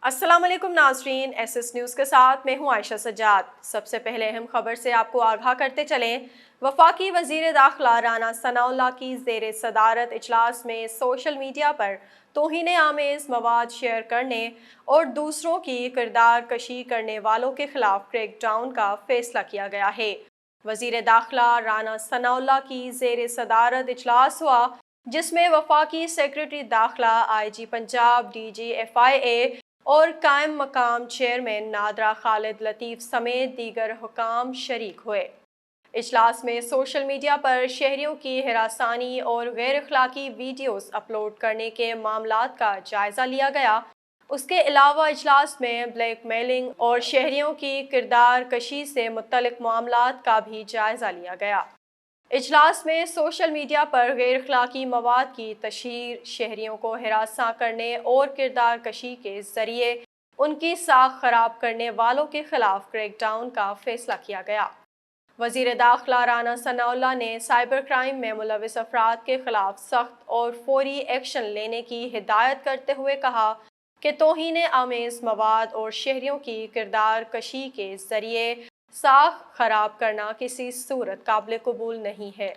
अस्सलाम वालेकुम नाजरीन, एसएस न्यूज़ के साथ मैं हूं आयशा सज्जाद। सबसे पहले अहम खबर से आपको आगाह करते चलें। वफाकी वज़ीर दाखिला राना सनाउल्लाह की ज़ेर सदारत इजलास में सोशल मीडिया पर तौहीन आमेज़ मवाद शेयर करने और दूसरों की किरदार कशी करने वालों के खिलाफ क्रैक डाउन का फैसला किया गया है। वज़ीर दाखिला राना सनाउल्लाह की ज़ेर सदारत इजलास हुआ, जिसमें वफाकी सेक्रेटरी दाखिला, IG पंजाब, DG FIA और कायम मकाम चेयरमैन नादरा खालिद लतीफ़ समेत दीगर हुकाम शरीक हुए। इजलास में सोशल मीडिया पर शहरियों की हिरासानी और गैर अखलाकी वीडियोस अपलोड करने के मामलात का जायज़ा लिया गया। उसके अलावा इजलास में ब्लैक मेलिंग और शहरियों की किरदार कशी से मुतल्लिक मामलात का भी जायज़ा लिया गया। इजलास में सोशल मीडिया पर गैर अखलाकी मवाद की तशहीर, शहरियों को हिरासा करने और किरदार कशी के जरिए उनकी साख खराब करने वालों के खिलाफ क्रैक डाउन का फैसला किया गया। वज़ीर दाखिला राना सनाउल्लाह ने साइबर क्राइम में मुलविस अफराद के खिलाफ सख्त और फौरी एक्शन लेने की हिदायत करते हुए कहा कि तौहीन आमेज़ मवाद और शहरियों की किरदार कशी के जरिए साख खराब करना किसी सूरत काबिल कबूल नहीं है।